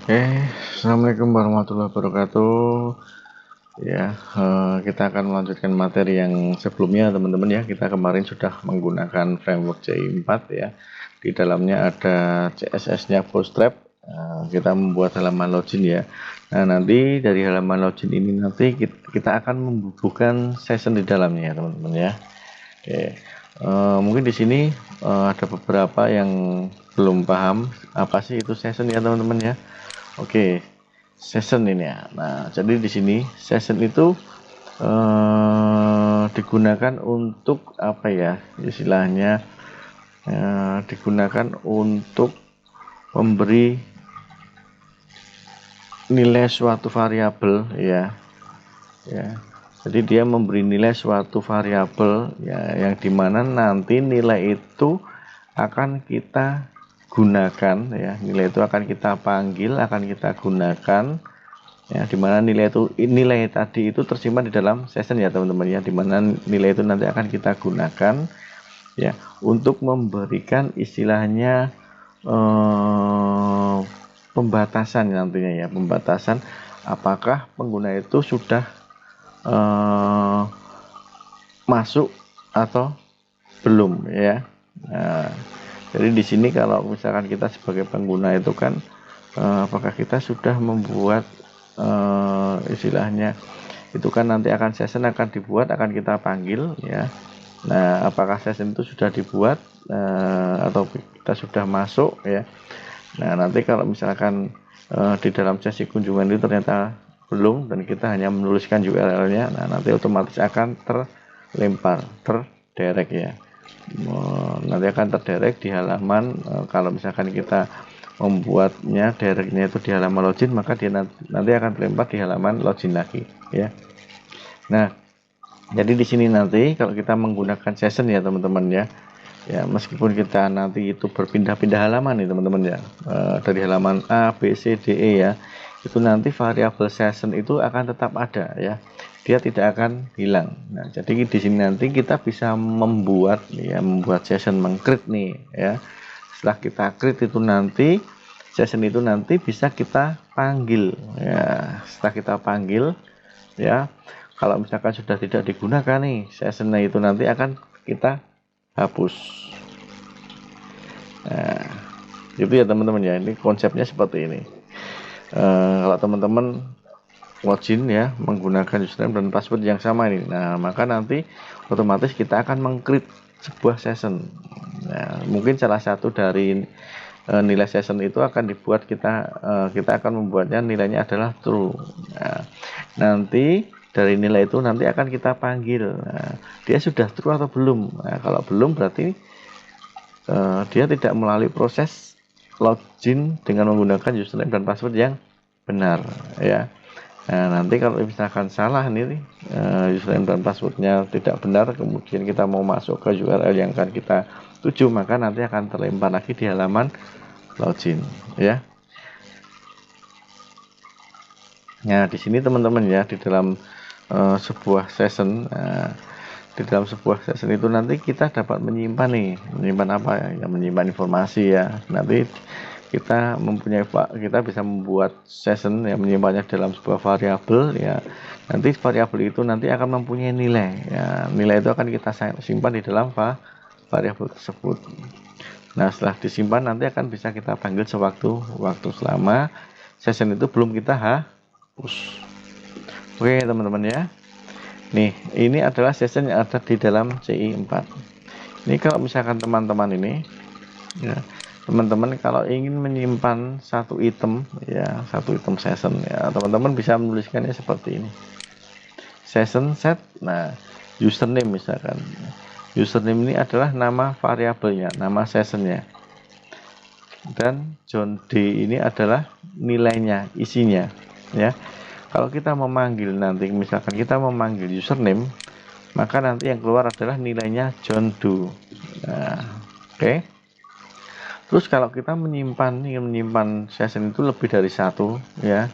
Oke, Assalamualaikum warahmatullahi wabarakatuh. Ya, kita akan melanjutkan materi yang sebelumnya, teman-teman ya. Kita kemarin sudah menggunakan framework CI4 ya. Di dalamnya ada CSS-nya Bootstrap. Kita membuat halaman login ya. Nah, nanti dari halaman login ini nanti kita akan membutuhkan session di dalamnya, teman-teman ya. Oke, mungkin di sini ada beberapa yang belum paham apa sih itu session ya, teman-teman ya. Oke, session ini ya. Nah, jadi di sini session itu digunakan untuk apa ya? Istilahnya digunakan untuk memberi nilai suatu variabel ya. Ya. Jadi dia memberi nilai suatu variabel ya, yang dimana nanti nilai itu akan kita gunakan ya. Nilai itu akan kita panggil, akan kita gunakan ya, dimana nilai tadi itu tersimpan di dalam session ya, teman-teman ya, dimana nilai itu nanti akan kita gunakan ya untuk memberikan istilahnya pembatasan nantinya ya, pembatasan apakah pengguna itu sudah masuk atau belum ya. Nah, jadi di sini kalau misalkan kita sebagai pengguna itu kan apakah kita sudah membuat istilahnya itu kan nanti akan session akan dibuat, akan kita panggil ya. Nah, apakah session itu sudah dibuat atau kita sudah masuk ya. Nah, nanti kalau misalkan di dalam sesi kunjungan itu ternyata belum dan kita hanya menuliskan URL-nya, nah nanti otomatis akan terlempar, terdirect ya. Nanti akan terdirect di halaman kalau misalkan kita membuatnya directnya itu di halaman login, maka dia nanti akan terlempar di halaman login lagi ya. Nah, jadi di sini nanti kalau kita menggunakan session ya, teman-teman ya. Ya, meskipun kita nanti itu berpindah-pindah halaman nih, teman-teman ya. Dari halaman A, B, C, D, E ya. Itu nanti variabel session itu akan tetap ada ya. Dia tidak akan hilang. Nah, jadi di sini nanti kita bisa membuat session meng-create nih ya. Setelah kita create itu nanti session itu nanti bisa kita panggil ya. Setelah kita panggil ya, kalau misalkan sudah tidak digunakan nih sessionnya itu nanti akan kita hapus. Nah, itu ya teman-teman ya, ini konsepnya seperti ini. Kalau teman-teman login ya menggunakan username dan password yang sama ini, nah maka nanti otomatis kita akan meng-create sebuah session. Nah, mungkin salah satu dari nilai session itu akan dibuat kita akan membuatnya nilainya adalah true. Nah, nanti dari nilai itu nanti akan kita panggil. Nah, dia sudah true atau belum? Nah, kalau belum berarti dia tidak melalui proses login dengan menggunakan username dan password yang benar ya. Nah, nanti kalau misalkan salah nih username dan passwordnya tidak benar, kemudian kita mau masuk ke URL yang akan kita tuju, maka nanti akan terlempar lagi di halaman login ya. Nah, di sini teman-teman ya, di dalam sebuah session di dalam sebuah session itu nanti kita dapat menyimpan apa ya, menyimpan informasi ya. Nanti kita bisa membuat session yang menyimpannya dalam sebuah variabel ya. Nanti variabel itu nanti akan mempunyai nilai ya. Nilai itu akan kita simpan di dalam variabel tersebut. Nah, setelah disimpan nanti akan bisa kita panggil sewaktu-waktu selama session itu belum kita hapus. Oke, teman-teman ya. Nih, ini adalah session yang ada di dalam CI4. Ini kalau misalkan teman-teman ini ya, teman-teman kalau ingin menyimpan satu item ya, satu item session ya, teman-teman bisa menuliskannya seperti ini. Session set. Nah, username misalkan. Username ini adalah nama variabelnya, nama sessionnya. Dan John D ini adalah nilainya, isinya ya. Kalau kita memanggil nanti misalkan kita memanggil username, maka nanti yang keluar adalah nilainya John Doe. Nah, oke. Terus kalau kita menyimpan session itu lebih dari satu ya,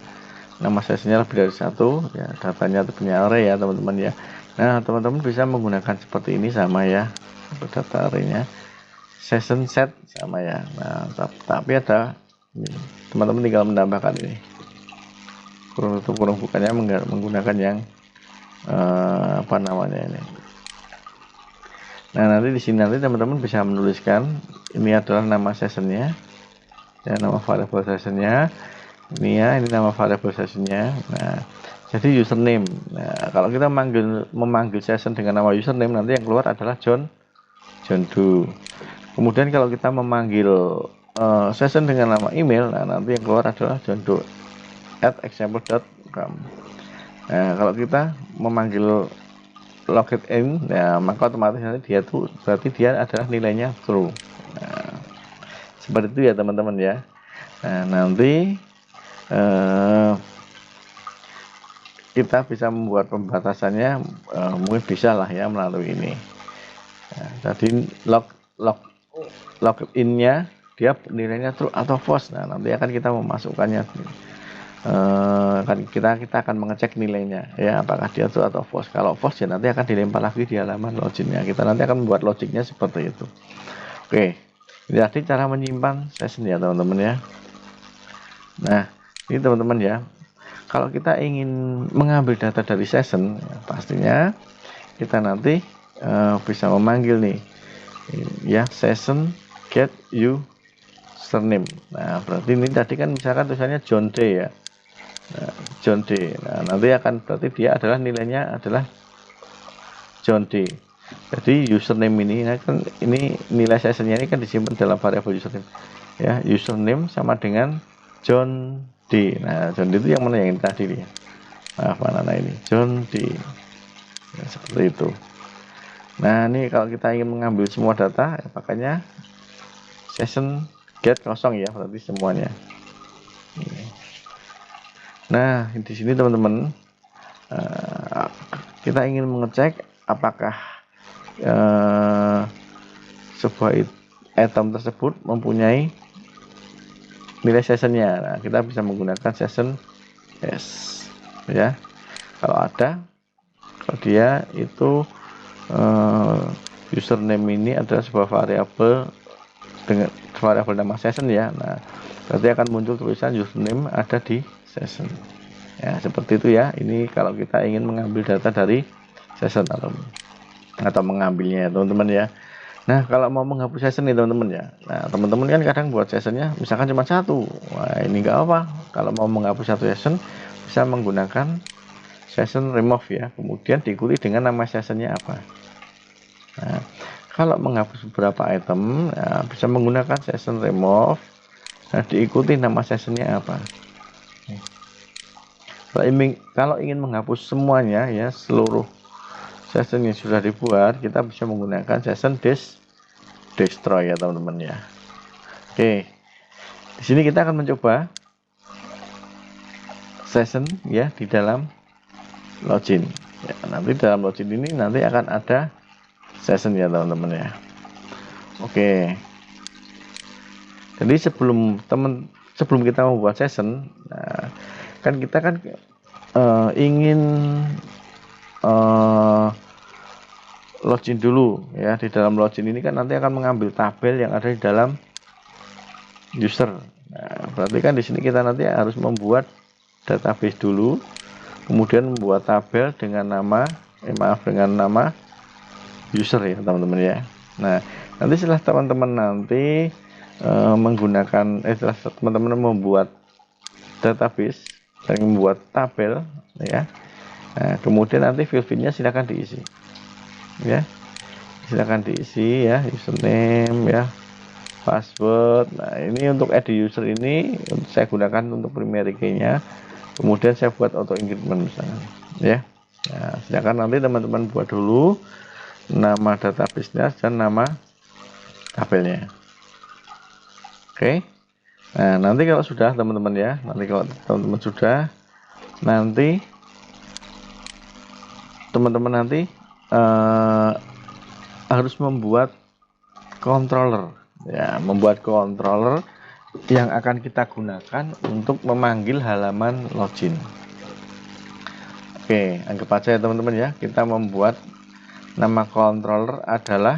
nama sessionnya lebih dari satu ya, datanya itu punya array ya, teman-teman ya. Nah, teman-teman bisa menggunakan seperti ini sama ya, data arraynya session set sama ya. Nah, tapi ada Teman-teman tinggal menambahkan ini kurung tutup kurung bukanya menggunakan yang apa namanya ini. Nah, nanti di sini nanti teman-teman bisa menuliskan ini adalah nama sessionnya, ya, nama variable sessionnya, ini ya, ini nama variable sessionnya. Nah, jadi username. Nah, kalau kita memanggil session dengan nama username, nanti yang keluar adalah John Doe. Kemudian kalau kita memanggil session dengan nama email, nah nanti yang keluar adalah johndoe@example.com. Nah, kalau kita memanggil login, ya maka otomatis nanti dia tuh berarti dia adalah nilainya true. Nah, seperti itu ya teman-teman ya. Nah, nanti kita bisa membuat pembatasannya, mungkin bisa lah ya melalui ini. Nah, tadi login-nya dia nilainya true atau false. Nah, nanti akan kita memasukkannya. Kita akan mengecek nilainya ya, apakah dia true atau false. Kalau false ya nanti akan dilempar lagi di halaman loginnya. Kita nanti akan membuat logiknya seperti itu. Oke, ini tadi cara menyimpan session ya teman-teman ya. Nah, ini teman-teman ya, kalau kita ingin mengambil data dari session ya, pastinya kita nanti bisa memanggil nih ya, session get username. Nah, berarti ini tadi kan misalkan tulisannya John D ya. Nah, John D. Nah, nanti akan berarti dia adalah nilainya adalah John D. Jadi username ini kan ini nilai sessionnya ini kan disimpan dalam variabel username. Ya, username sama dengan John D. Nah, John D itu yang mana yang tadi nih? Nah, mana ini? John D. Ya, seperti itu. Nah, ini kalau kita ingin mengambil semua data, ya, makanya session get kosong ya, berarti semuanya. Nah, di sini teman-teman kita ingin mengecek apakah sebuah item tersebut mempunyai nilai sessionnya. Nah, kita bisa menggunakan session s ya. Kalau ada, kalau dia itu username ini adalah sebuah variabel dengan variabel nama session ya. Nah, berarti akan muncul tulisan username ada di session. Ya, seperti itu ya. Ini kalau kita ingin mengambil data dari session atau mengambilnya ya teman-teman ya. Nah, kalau mau menghapus session nih teman-teman ya. Nah, teman-teman kan kadang buat sessionnya misalkan cuma satu. Wah, ini enggak apa. Kalau mau menghapus satu session bisa menggunakan session remove ya. Kemudian diikuti dengan nama sessionnya apa. Nah, kalau menghapus beberapa item ya, bisa menggunakan session remove. Nah, diikuti nama sessionnya apa. Kalau ingin menghapus semuanya ya, seluruh session yang sudah dibuat, kita bisa menggunakan session destroy ya teman-teman ya. Oke, di sini kita akan mencoba session ya di dalam login. Ya, nanti dalam login ini nanti akan ada session ya teman-teman ya. Oke, jadi sebelum kita membuat session, nah, kan kita kan ingin login dulu ya. Di dalam login ini kan nanti akan mengambil tabel yang ada di dalam user. Nah, berarti kan di sini kita nanti harus membuat database dulu, kemudian membuat tabel dengan nama dengan nama user ya teman-teman ya. Nah, nanti setelah teman-teman nanti menggunakan setelah teman-teman membuat database dan membuat tabel ya. Nah, kemudian nanti field-nya silakan diisi ya, silakan diisi ya, username ya, password. Nah, ini untuk add user ini saya gunakan untuk primary key-nya, kemudian saya buat auto increment misalnya ya. Nah, silakan nanti teman-teman buat dulu nama database-nya dan nama tabelnya. Oke. Nah, nanti kalau sudah teman-teman ya, nanti kalau teman-teman sudah, nanti teman-teman nanti harus membuat controller ya, membuat controller yang akan kita gunakan untuk memanggil halaman login. Oke, anggap aja ya teman-teman ya, kita membuat nama controller adalah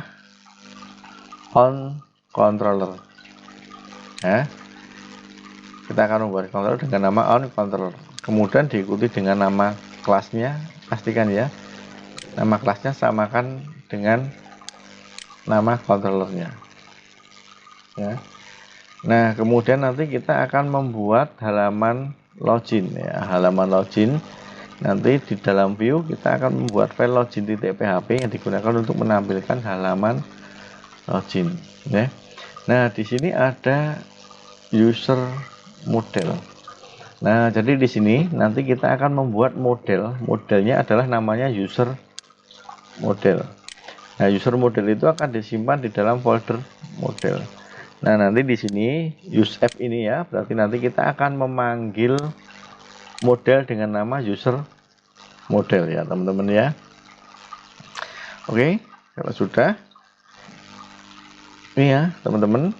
on controller ya. Kita akan membuat controller dengan nama onController. Kemudian diikuti dengan nama kelasnya. Pastikan ya, nama kelasnya samakan dengan nama controllernya. Ya. Nah, kemudian nanti kita akan membuat halaman login ya, halaman login. Nanti di dalam view kita akan membuat file login.php yang digunakan untuk menampilkan halaman login ya. Nah, di sini ada user model. Nah, jadi di sini nanti kita akan membuat modelnya adalah namanya user model. Nah, user model itu akan disimpan di dalam folder model. Nah, nanti di sini use app ini ya, berarti nanti kita akan memanggil model dengan nama user model ya, teman-teman ya. Oke, kalau sudah ini ya, teman-teman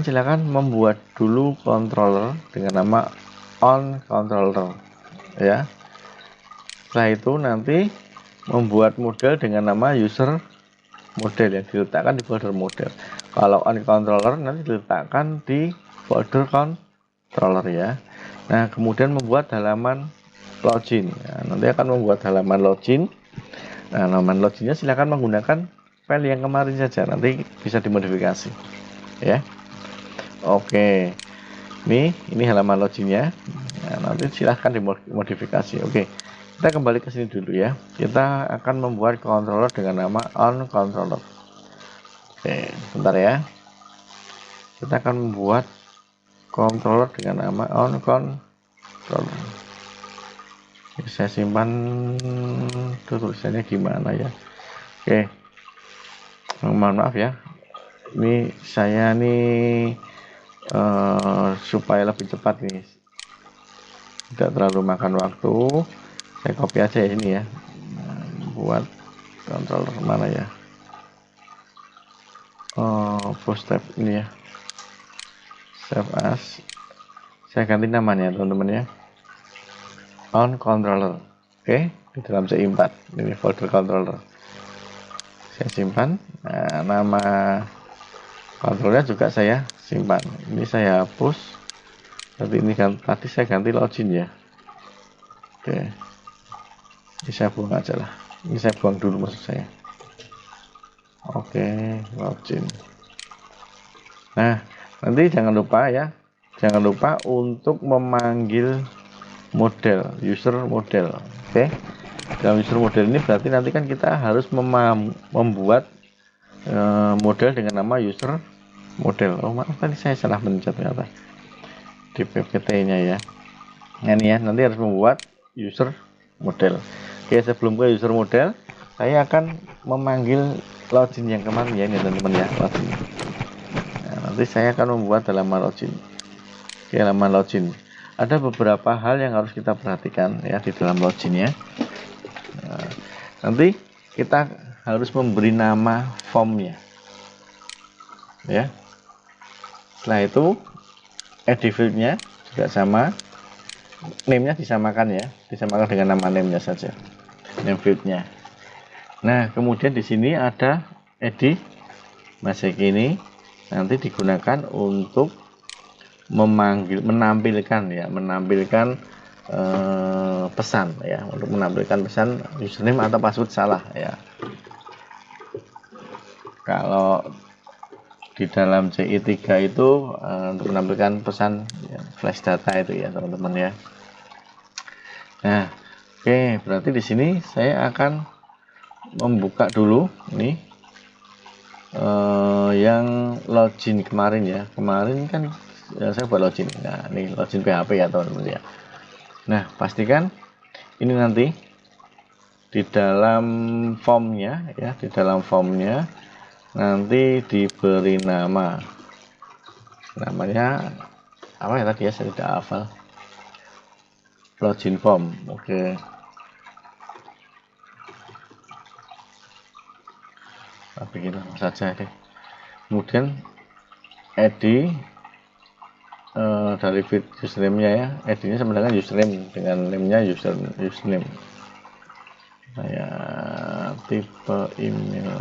silakan membuat dulu controller dengan nama onController ya. Setelah itu nanti membuat model dengan nama user model yang diletakkan di folder model. Kalau onController nanti diletakkan di folder controller ya. Nah, kemudian membuat halaman login. Nah, nanti akan membuat halaman login. Nah, halaman loginnya silakan menggunakan file yang kemarin saja, nanti bisa dimodifikasi ya. Oke, ini halaman loginnya. Nah, nanti silahkan dimodifikasi. Oke, kita kembali ke sini dulu ya. Kita akan membuat controller dengan nama onController. Oke, sebentar ya. Kita akan membuat controller dengan nama onController. Saya simpan tulisannya gimana ya. Oke, mohon maaf ya. Ini saya nih supaya lebih cepat nih, tidak terlalu makan waktu, saya copy aja ya ini ya. Buat controller mana ya, post tab ini ya, save as, saya ganti namanya teman-teman ya, onController. Oke, di dalam C4 ini folder controller saya simpan. Nah, nama controllernya juga saya simpan. Ini saya hapus. Tapi ini kan tadi saya ganti login ya. Oke, ini saya buang aja lah. Ini saya buang dulu maksud saya. Oke, login. Nah, nanti jangan lupa ya, jangan lupa untuk memanggil model, user model. Oke, dalam user model ini berarti nanti kan kita harus membuat model dengan nama user model. Oh maaf, tadi saya salah mencet ternyata di PPT-nya ya. Nah, ini ya, nanti harus membuat user model. Oke, sebelum ke user model, saya akan memanggil login yang kemarin ya, ini teman-teman ya, login. Nah, nanti saya akan membuat halaman login. Oke, halaman login. Ada beberapa hal yang harus kita perhatikan ya di dalam loginnya. Nah, nanti kita harus memberi nama formnya. Ya. Setelah itu edit field-nya juga sama, name-nya disamakan ya, disamakan dengan nama name-nya saja, name field-nya. Nah, kemudian di sini ada edit message ini nanti digunakan untuk menampilkan pesan ya, untuk menampilkan pesan username atau password salah ya. Kalau di dalam CI3 itu untuk menampilkan pesan ya, flash data itu ya teman-teman ya. Nah, oke, berarti di sini saya akan membuka dulu nih yang login kemarin ya. Kemarin kan ya, saya buat login. Nah, ini login PHP ya teman-teman ya. Nah, pastikan ini nanti di dalam formnya ya, di dalam formnya nanti diberi namanya apa ya tadi ya, saya tidak hafal. Login form. Oke. Bikin saja deh. Kemudian edit dari feed username-nya ya, editnya sama dengan username, dengan name-nya username. Saya tipe email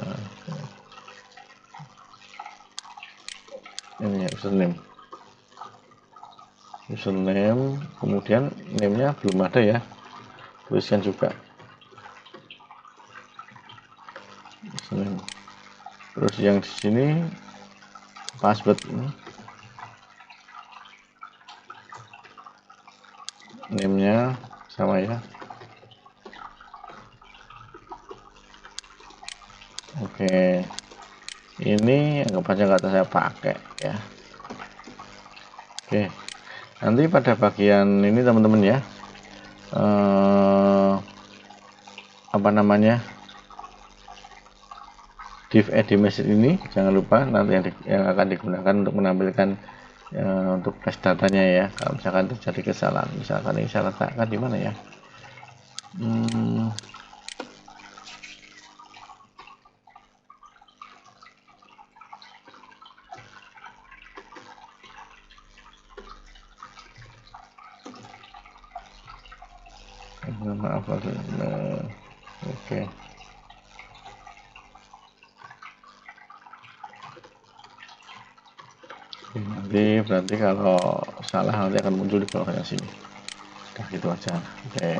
ini ya, username. username, kemudian name-nya belum ada ya, tuliskan juga username. Terus yang di sini password, name-nya sama ya. Oke, ini anggap aja kata saya pakai ya. Oke, nanti pada bagian ini teman-teman ya, apa namanya, div id message ini jangan lupa nanti yang akan digunakan untuk menampilkan untuk tes datanya ya. Kalau misalkan terjadi kesalahan, misalkan ini saya letakkan di mana ya, maaf, oke. Nanti berarti kalau salah nanti akan muncul di bawahnya sini. Udah gitu aja. Oke,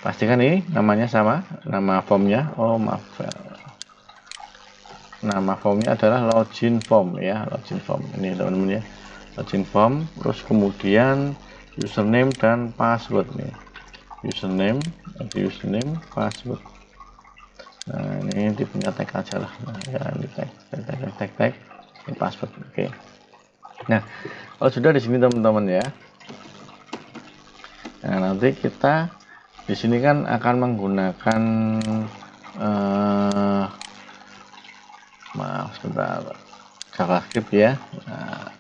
pastikan ini namanya sama, nama formnya. Oh maaf, nama formnya adalah login form ya, login form ini teman-teman ya, login form. Terus kemudian username dan password nih, username, password. Nah ini tipenya tag aja lah, nah, ya ini tag ini password. Oke. Nah kalau sudah di sini teman-teman ya, nah nanti kita di sini kan akan menggunakan maaf sebentar, JavaScript ya. Nah,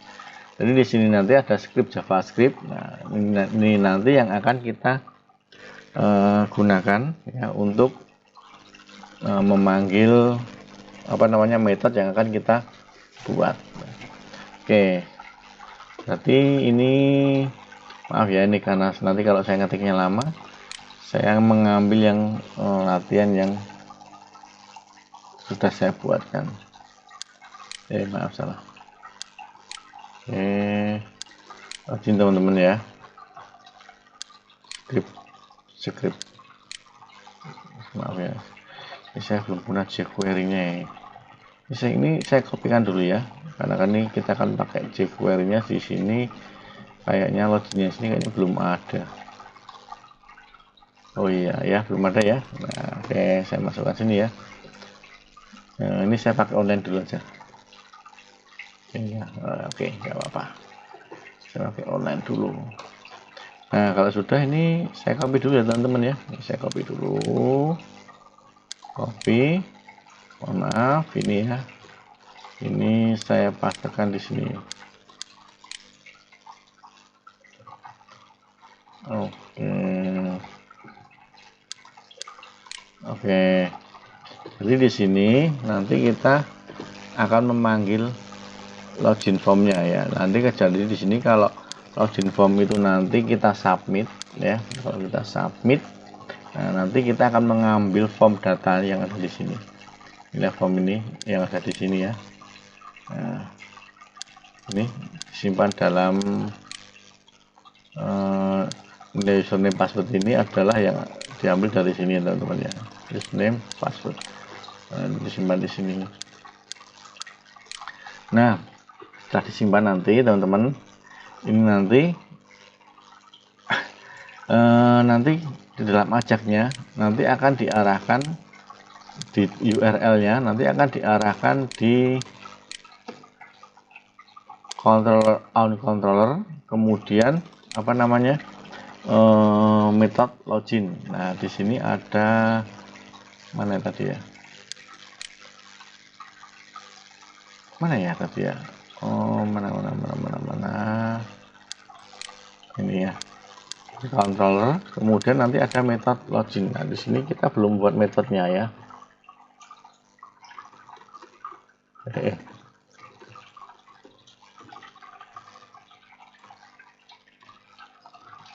jadi di sini nanti ada script JavaScript. Nah ini nanti yang akan kita gunakan ya untuk memanggil apa namanya metode yang akan kita buat. Oke, berarti ini maaf ya, ini karena nanti kalau saya ngetiknya lama, saya mengambil yang latihan yang sudah saya buatkan. Maaf salah. Login teman-teman ya, script. Maaf ya, ini saya belum punya jQuery-nya ya. Ini saya kopikan dulu ya, karena kan ini kita akan pakai jQuery-nya di sini. Kayaknya loginnya sini kayaknya belum ada. Oh iya ya, belum ada ya. Nah, oke, saya masukkan sini ya. Nah, ini saya pakai online dulu aja. Oke, nggak apa-apa. Saya pakai online dulu. Nah, kalau sudah ini saya copy dulu ya teman-teman ya. Saya copy dulu. Copy. Mohon maaf ini ya. Ini saya pastekan di sini. Oke. Jadi di sini nanti kita akan memanggil login formnya ya. Nanti kejadian di sini kalau login form itu nanti kita submit ya. Kalau kita submit, nah nanti kita akan mengambil form data yang ada di sini. Ini form ini yang ada di sini ya. Nah, ini disimpan dalam nilai username password ini adalah yang diambil dari sini ya teman-teman ya. Username password disimpan di sini. Nah, setelah disimpan nanti teman-teman, ini nanti di dalam ajaknya nanti akan diarahkan di URL-nya, nanti akan diarahkan di controller on controller, kemudian apa namanya, method login. Nah di sini ada mana tadi ya, tadi ya, mana ini ya, controller, kemudian nanti ada method login. Nah di sini kita belum buat metodenya ya.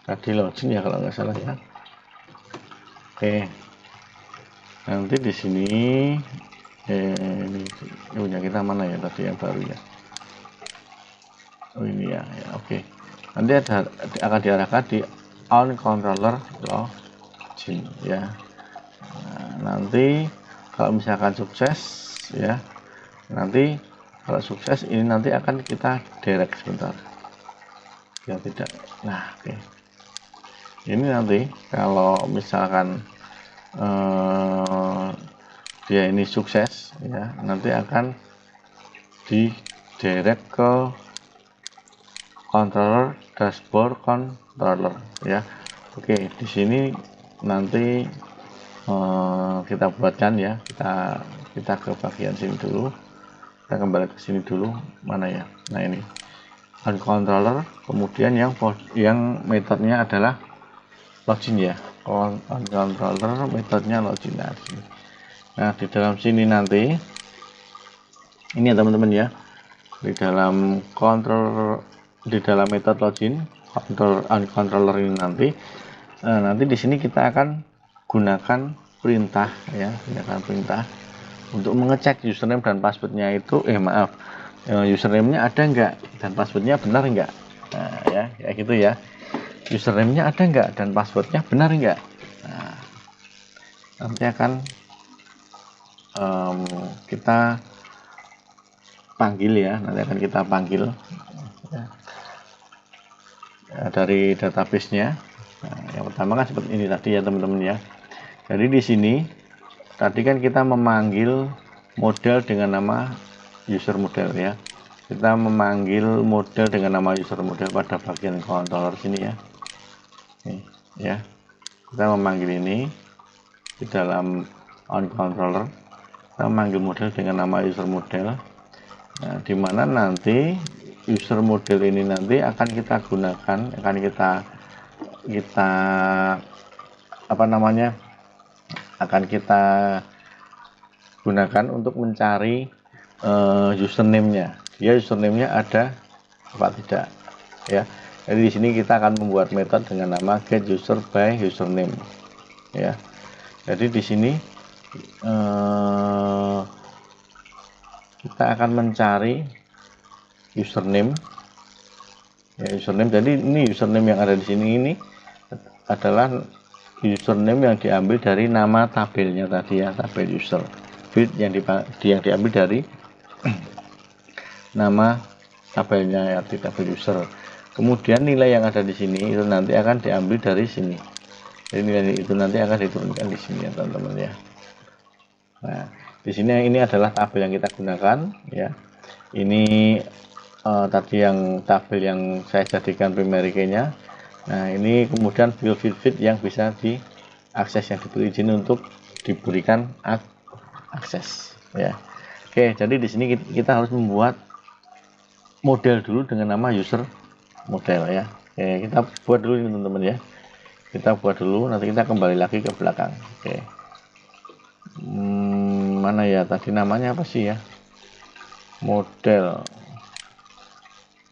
Tadi login ya kalau nggak salah ya. Oke, nanti di sini ini punya kita mana ya tadi yang baru ya. Oh ini ya, oke. nanti akan diarahkan di on controller login ya. Nah, nanti kalau misalkan sukses ya, nanti kalau sukses ini nanti akan kita direct sebentar ya, tidak. Nah, oke. Ini nanti kalau misalkan dia ini sukses ya, nanti akan di direct ke controller dashboard controller ya. Oke, di sini nanti kita buatkan ya, kita ke bagian sini dulu, kita kembali ke sini dulu, mana ya. Nah, ini on controller, kemudian yang metodenya adalah login ya, on controller metodenya login. Nah, di dalam sini nanti ini ya teman-teman ya, di dalam metode login on controller ini nanti di sini kita akan gunakan perintah ya, gunakan perintah untuk mengecek username dan passwordnya itu username-nya ada enggak dan passwordnya benar enggak. Nah, ya kayak gitu ya, username-nya ada enggak dan passwordnya benar enggak. Nah, nanti akan kita panggil ya, nanti akan kita panggil ya, dari database-nya. Nah, yang pertama kan seperti ini tadi ya teman-teman ya. Jadi di sini tadi kan kita memanggil model dengan nama user model ya. Kita memanggil model dengan nama user model pada bagian controller sini ya. Nih, ya. Kita memanggil ini di dalam on controller. Kita memanggil model dengan nama user model. Nah, dimana nanti user model ini nanti akan kita gunakan, akan kita akan kita gunakan untuk mencari username-nya. Dia username-nya ada apa tidak ya. Jadi di sini kita akan membuat metode dengan nama get user by username ya. Jadi di sini kita akan mencari username ya, username. Jadi ini username yang ada di sini ini adalah username yang diambil dari nama tabelnya tadi ya, tabel user field yang diambil dari nama tabelnya ya, di tabel user. Kemudian nilai yang ada di sini itu nanti akan diambil dari sini. Jadi nilai itu nanti akan diturunkan di sini ya teman-teman ya. Nah, di sini ini adalah tabel yang kita gunakan ya. Ini tadi yang tabel yang saya jadikan primary key-nya. Nah, ini kemudian field yang bisa diakses, yang diberi izin untuk diberikan akses ya. Oke, jadi di sini kita harus membuat model dulu dengan nama user model ya. Oke, kita buat dulu ini teman-teman ya. Kita buat dulu, nanti kita kembali lagi ke belakang. Oke. Mana ya tadi namanya apa sih ya? Model.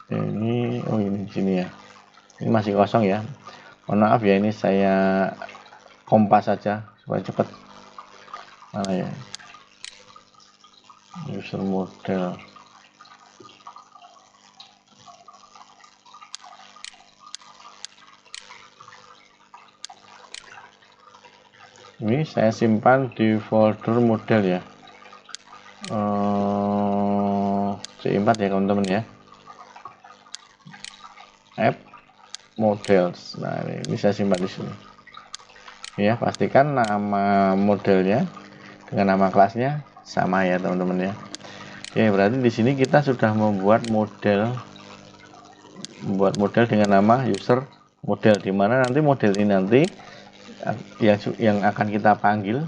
Ini ini di sini ya. Ini masih kosong ya. Mohon maaf ya, ini saya kompas saja supaya cepat. Mana ya? User model. Ini saya simpan di folder model ya. C4 ya teman-teman ya. App models. Nah, ini saya simpan di sini. Ya, pastikan nama modelnya dengan nama kelasnya sama ya teman-teman ya. Oke, berarti di sini kita sudah membuat model dengan nama user model, dimana nanti model ini nanti yang akan kita panggil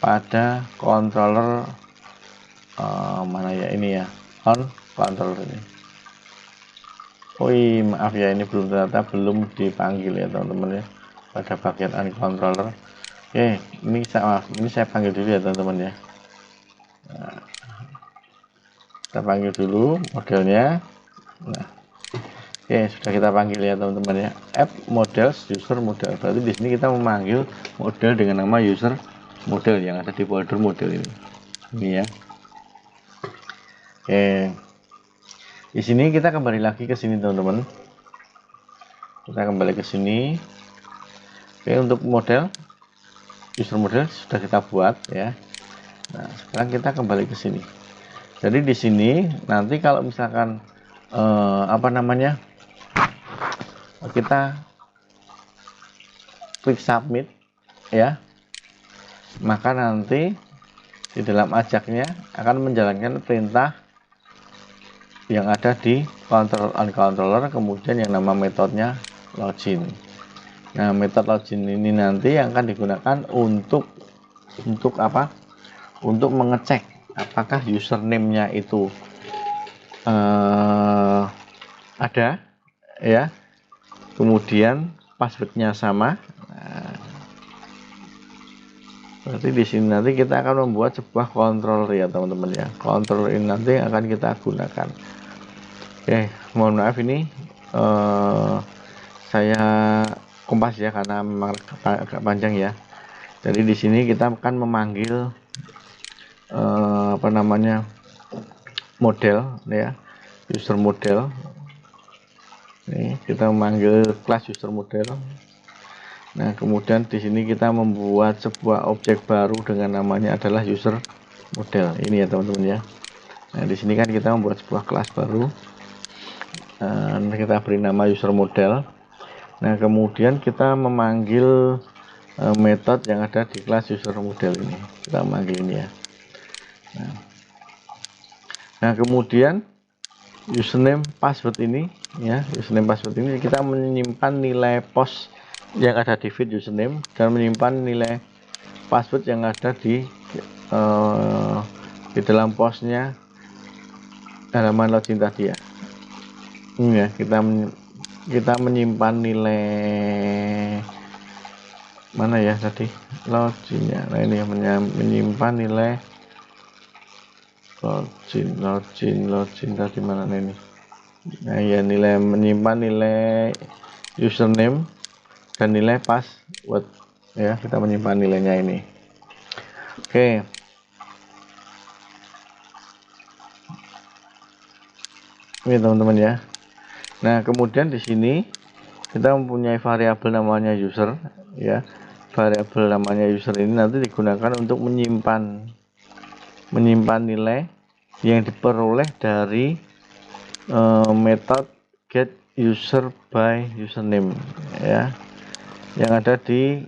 pada controller mana ya, ini ya, on controller ini. Maaf ya, ini ternyata belum dipanggil ya teman-teman ya, pada bagian on controller. Oke, ini saya panggil dulu ya teman-teman ya. Nah, kita panggil dulu modelnya. Nah, oke, sudah kita panggil ya teman-teman ya, app models user model. Berarti di sini kita memanggil model dengan nama user model yang ada di folder model ini ya. Oke, di sini kita kembali lagi ke sini teman-teman. Kita kembali ke sini. Oke, untuk model user model sudah kita buat ya. Nah, sekarang kita kembali ke sini. Jadi di sini nanti kalau misalkan kita klik submit ya, maka nanti di dalam ajaknya akan menjalankan perintah yang ada di control on controller, kemudian yang nama metodenya login. Nah, metode login ini nanti yang akan digunakan untuk apa? Untuk mengecek apakah username-nya itu ada ya, kemudian passwordnya sama. Nah, berarti di sini nanti kita akan membuat sebuah controller ya teman-teman ya. Controller ini nanti akan kita gunakan. Oke, mohon maaf ini saya kompas ya karena memang agak panjang ya. Jadi di sini kita akan memanggil model ya, user model. Nih, kita memanggil kelas user model. Nah, kemudian di sini kita membuat sebuah objek baru dengan namanya adalah user model. Ini ya teman-teman ya. Nah, di sini kan kita membuat sebuah kelas baru. Kita beri nama user model. Nah, kemudian kita memanggil metode yang ada di kelas user model ini. Kita memanggil ini ya. Nah, kemudian username password ini ya, username password ini kita menyimpan nilai post yang ada di feed username dan menyimpan nilai password yang ada di dalam postnya halaman login tadi ya. Ini ya, kita menyimpan nilai mana ya tadi loginnya. Nah, ini menyimpan nilai login tadi mana ini. Nah ya, menyimpan nilai username dan nilai password ya, kita menyimpan nilainya ini. Oke, ini teman-teman ya. Nah, kemudian di sini kita mempunyai variabel namanya user ya. Variabel namanya user ini nanti digunakan untuk menyimpan nilai yang diperoleh dari metode get user by username ya, yang ada di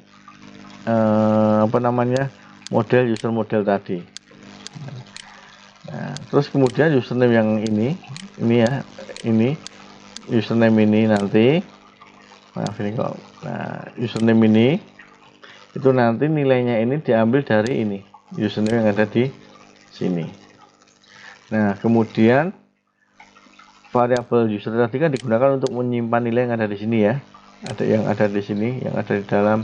model user model tadi. Nah, terus kemudian username yang ini ya, ini username ini nanti, maaf ini kok, nah username ini itu nanti nilainya ini diambil dari ini username yang ada di sini. Nah, kemudian variabel user tadi kan digunakan untuk menyimpan nilai yang ada di sini ya, ada yang ada di sini, yang ada di dalam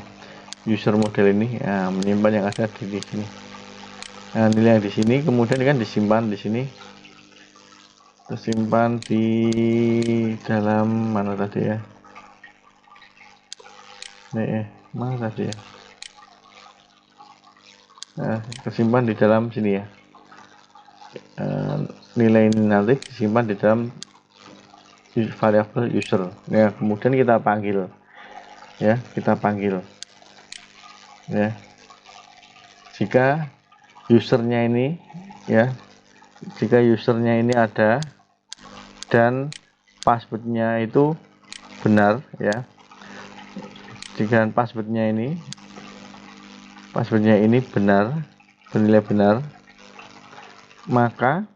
user model ini ya, menyimpan yang ada di sini. Nah, nilai yang di sini kemudian kan disimpan di sini, tersimpan di dalam mana tadi ya, mana tadi ya, nah tersimpan di dalam sini ya. Nilai ini nanti disimpan di dalam variabel user ya, kemudian kita panggil ya, ya, jika usernya ini ya, jika usernya ini ada dan passwordnya itu benar ya, jika passwordnya ini benar, bernilai benar, maka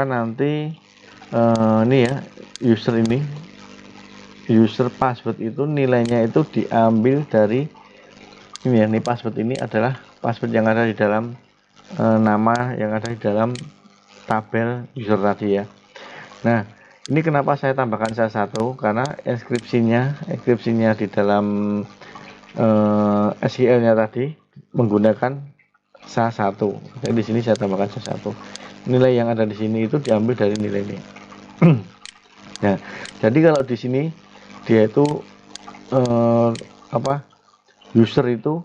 nanti ini ya, user password itu nilainya itu diambil dari ini ya, ini password ini adalah password yang ada di dalam nama yang ada di dalam tabel user tadi ya. Nah, ini kenapa saya tambahkan SHA-1, karena enkripsinya di dalam SQL-nya tadi menggunakan SHA-1. Jadi di sini saya tambahkan SHA-1. Nilai yang ada di sini itu diambil dari nilai ini. Nah, jadi kalau di sini dia itu user itu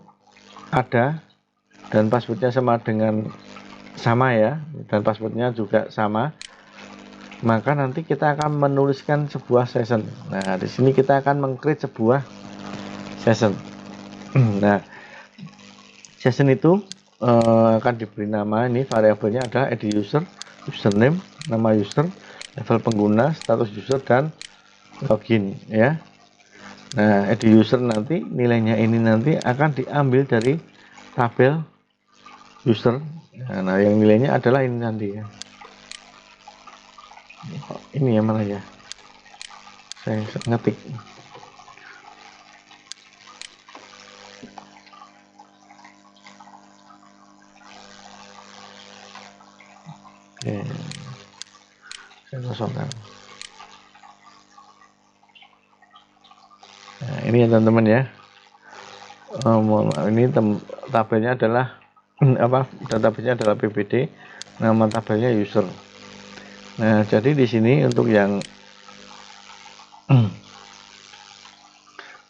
ada dan passwordnya sama ya, dan passwordnya juga sama, maka nanti kita akan menuliskan sebuah session. Nah, di sini kita akan meng-create sebuah session. Nah, session itu akan diberi nama, ini variabelnya adalah id user, username, nama user, level pengguna, status user, dan login ya. Nah, id user nanti nilainya ini nanti akan diambil dari tabel user. Nah, yang nilainya adalah ini nanti ya. Ini ya mana ya? Saya ngetik. Oke, saya kosongkan. Nah, ini ya teman-teman ya. Ini tabelnya adalah apa? Database-nya adalah PBD, nama tabelnya user. Nah, jadi di sini untuk yang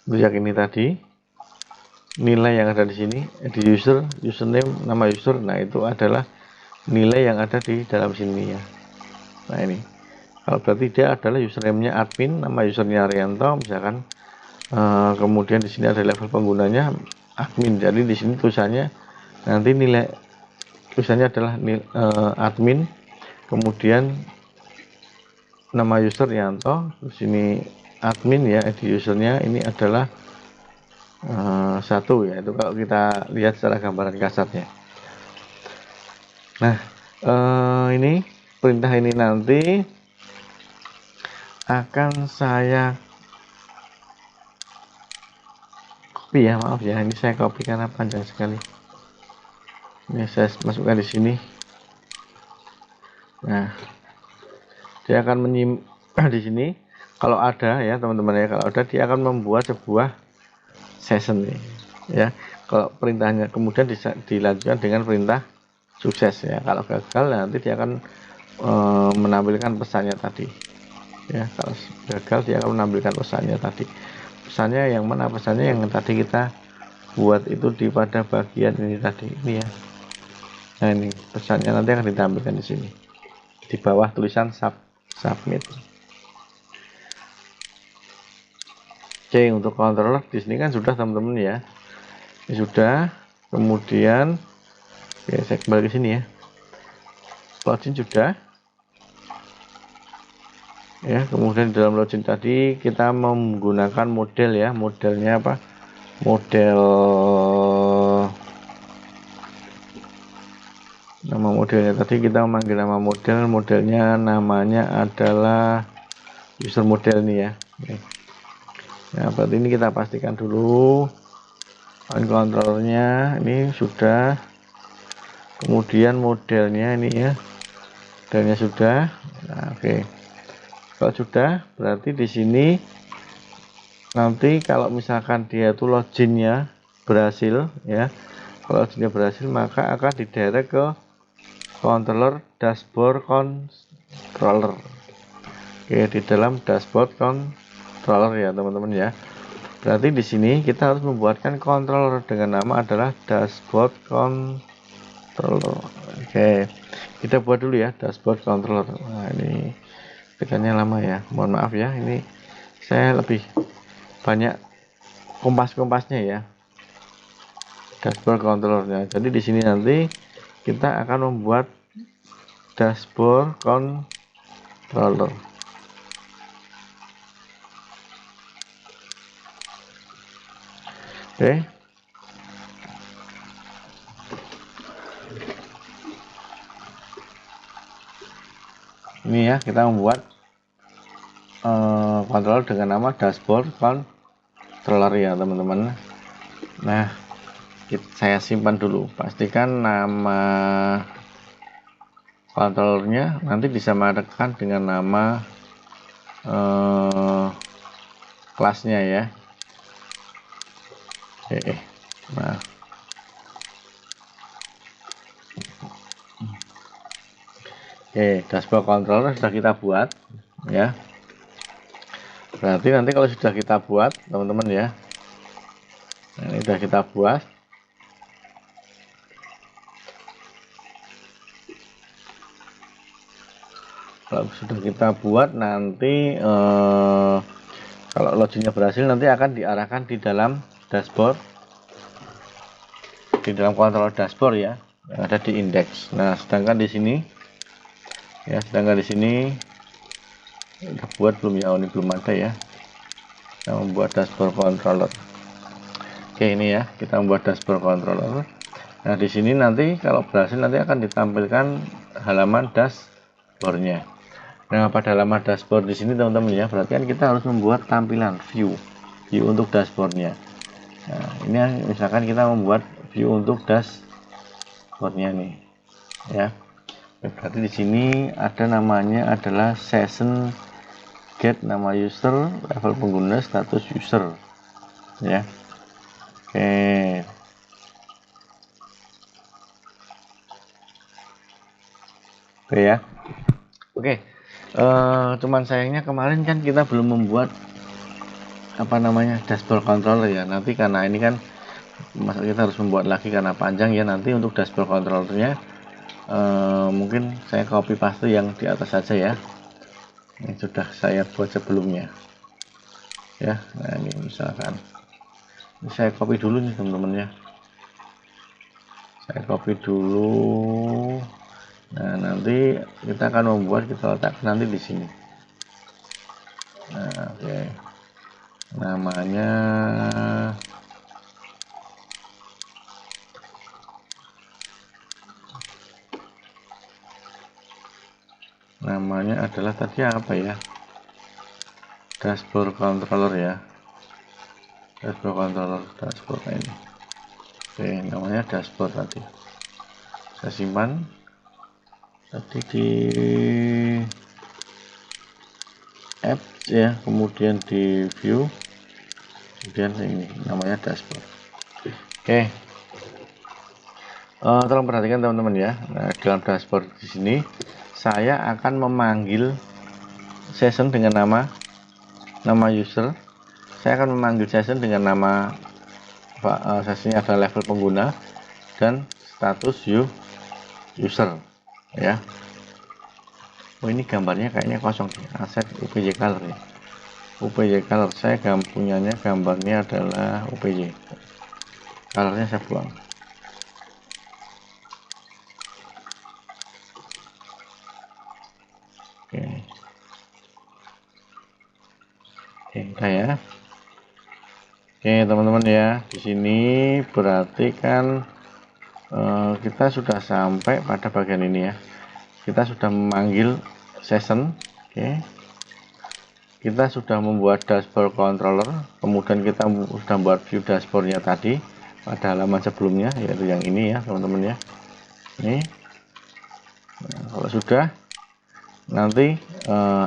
ini tadi, nilai yang ada di sini di user, username, nama user. Nah, itu adalah nilai yang ada di dalam sini ya. Nah, ini kalau berarti dia adalah username-nya admin, nama usernya Arianto misalkan. Kemudian di sini ada level penggunanya admin. Jadi di sini tulisannya nanti nilai tulisannya adalah admin, kemudian nama user Yanto. Di sini admin ya, id usernya ini adalah 1 ya. Itu kalau kita lihat secara gambaran kasarnya. Nah, ini perintah ini nanti akan saya copy ya, maaf ya, ini saya copy karena panjang sekali. Ini saya masukkan di sini. Nah, dia akan menyimpan di sini. Kalau ada ya teman-teman ya, kalau ada dia akan membuat sebuah session nih ya. Kalau perintahnya kemudian dilanjutkan dengan perintah sukses ya. Kalau gagal nanti dia akan menampilkan pesannya tadi ya. Kalau gagal dia akan menampilkan pesannya tadi. Pesannya yang mana? Pesannya yang tadi kita buat itu di pada bagian ini tadi ini ya. Nah, ini pesannya nanti akan ditampilkan di sini di bawah tulisan submit. Oke, untuk controller di sini kan sudah teman-teman ya. Ini sudah. Kemudian oke, saya kembali ke sini ya. Login sudah. Ya, kemudian di dalam login tadi kita menggunakan model ya. Modelnya apa? Model nama modelnya tadi kita memanggil nama model. Modelnya namanya adalah user model nih ya. Nah, berarti ini kita pastikan dulu controllernya ini sudah. Kemudian modelnya ini ya, modelnya sudah. Nah, oke. Kalau sudah, berarti di sini nanti kalau misalkan dia itu loginnya berhasil ya, kalau loginnya berhasil maka akan didirect ke controller dashboard controller. Oke, di dalam dashboard controller ya teman-teman ya. Berarti di sini kita harus membuatkan controller dengan nama adalah dashboard controller. Oke, kita buat dulu ya dashboard controller. Nah, ini tekannya lama ya, mohon maaf ya, ini saya lebih banyak kompas-kompasnya ya dashboard controllernya. Jadi di sini nanti kita akan membuat dashboard controller. Oke. Ini ya, kita membuat controller dengan nama dashboard controller ya teman-teman. Nah, saya simpan dulu. Pastikan nama controllernya nanti bisa disamakan dengan nama kelasnya ya. Nah, oke, dashboard controller sudah kita buat ya. Berarti nanti kalau sudah kita buat teman-teman ya, nah, ini sudah kita buat. Kalau sudah kita buat nanti kalau loginnya berhasil nanti akan diarahkan di dalam dashboard, di dalam kontrol dashboard ya, yang ada di index. Nah, sedangkan di sini ya, sedangkan di sini kita buat belum ya, ini belum ada ya. Kita membuat dashboard controller. Oke, ini ya, kita membuat dashboard controller. Nah, di sini nanti kalau berhasil nanti akan ditampilkan halaman dashboardnya. Nah, pada halaman dashboard di sini teman-teman ya, berarti kan kita harus membuat tampilan view untuk dashboardnya. Nah, ini misalkan kita membuat view untuk dashboardnya nih, ya. Berarti di sini ada namanya adalah session get, nama user, level pengguna, status user, ya. Oke. Oke ya. Oke. Cuman sayangnya kemarin kan kita belum membuat apa namanya dashboard controller ya. Nanti karena ini kan masa kita harus membuat lagi karena panjang ya, nanti untuk dashboard controllernya mungkin saya copy paste yang di atas saja ya, yang sudah saya buat sebelumnya ya. Nah, ini misalkan ini saya copy dulu nih teman-teman ya, saya copy dulu. Nah, nanti kita akan membuat, kita letakkan nanti di sini. Nah, oke. Namanya adalah tadi apa ya, dashboard controller ya, dashboard controller, dashboard ini. Oke, namanya dashboard tadi. Saya simpan tadi di apps ya, kemudian di view, kemudian ini namanya dashboard. Oke. Tolong perhatikan teman-teman ya. Nah, dalam dashboard di sini saya akan memanggil session dengan nama user. Saya akan memanggil session dengan nama sessionnya adalah level pengguna dan status user ya. Oh, ini gambarnya kayaknya kosong nih. Aset UPJ color ya. UPJ color saya punyanya gambarnya adalah UPJ. Colornya saya buang. Oke. Oke, udah ya. Oke, teman-teman ya. Di sini berarti kan kita sudah sampai pada bagian ini ya. Kita sudah memanggil session. Oke. Kita sudah membuat dashboard controller, kemudian kita sudah membuat view dashboardnya tadi pada halaman sebelumnya, yaitu yang ini ya teman-teman ya. Ini nah, kalau sudah nanti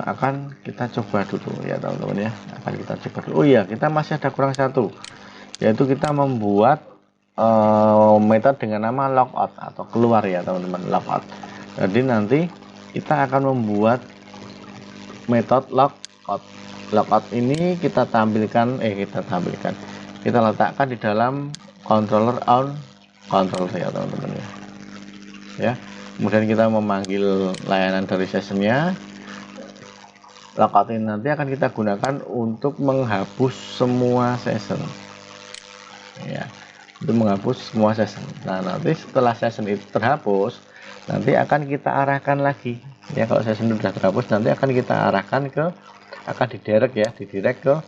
akan kita coba dulu ya teman-teman ya, akan kita coba dulu. Oh iya, kita masih ada kurang satu, yaitu kita membuat metode dengan nama logout atau keluar ya teman-teman, logout. Jadi nanti kita akan membuat metode logout. Logout ini kita letakkan di dalam controller on controller ya teman-teman ya. Kemudian kita memanggil layanan dari sessionnya. Logout ini nanti akan kita gunakan untuk menghapus semua session ya, untuk menghapus semua session. Nah, nanti setelah session itu terhapus, nanti akan kita arahkan lagi ya. Kalau session sudah terhapus, nanti akan kita arahkan akan didirect ke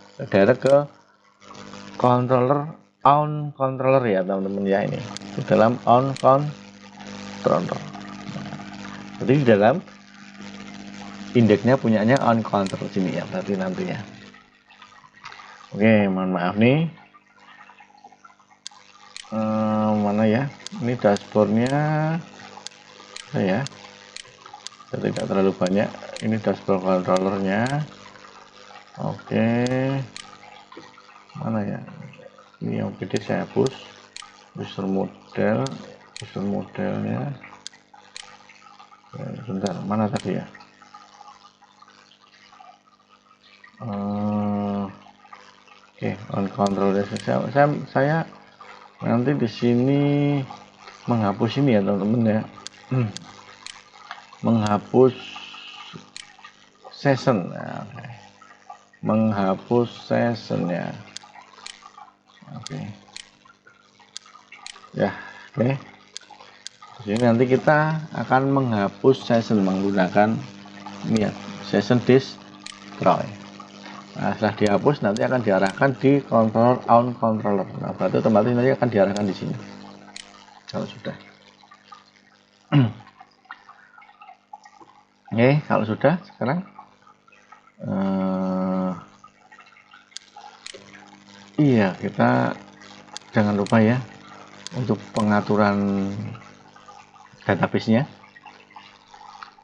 controller on controller ya teman-teman ya, ini di dalam on controller. Jadi di dalam indeksnya punyanya on controller sini ya, berarti nanti ya. Oke, mohon maaf nih, mana ya, ini dashboardnya ya, tidak terlalu banyak. Ini dashboard controllernya. Oke, mana ya, ini yang gede saya hapus. User modelnya sebentar, mana tadi ya. Oke, on control saya nanti di sini menghapus ini ya teman-teman ya. Menghapus session. Nah, oke. Menghapus sessionnya. Oke. Ya, oke. Jadi nanti kita akan menghapus session menggunakan ini ya, session destroy. Nah, setelah dihapus nanti akan diarahkan di controller on controller. Nah, berarti otomatis nanti akan diarahkan di sini. Kalau sudah. Oke, kalau sudah sekarang iya, kita jangan lupa ya untuk pengaturan database-nya.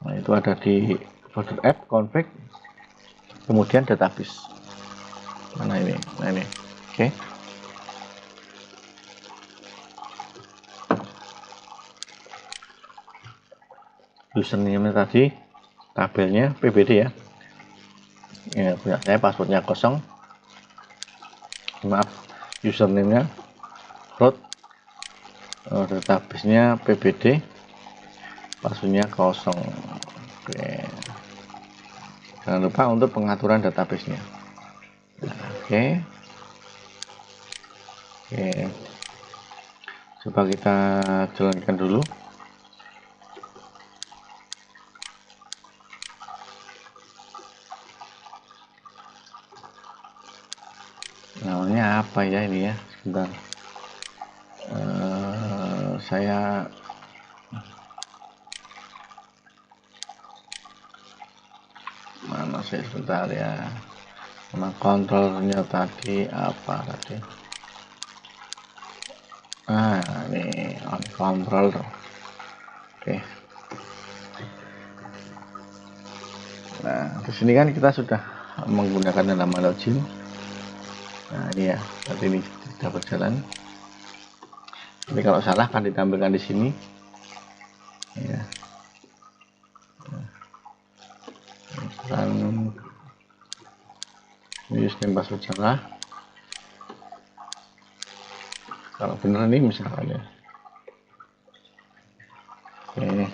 Nah, itu ada di folder app config kemudian database. Mana ini? Nah, ini. Oke. Username tadi tabelnya PBD ya. Ya, punya saya passwordnya kosong. Maaf, username-nya root, database-nya PBD, passwordnya kosong. Oke. Jangan lupa untuk pengaturan database-nya. Oke. Oke. Coba kita jalankan dulu. Namanya apa ya ini ya? Sebentar. Saya mana sih sebentar ya. Nama kontrolnya tadi apa tadi? Ini on control. Oke. Nah, di sini kan kita sudah menggunakan nama login. Nah, ini ya, saat ini sudah berjalan. Jadi kalau salah akan ditampilkan di sini. Ya. Dan username password salah. Kalau benar ini misalkan ya. Oke.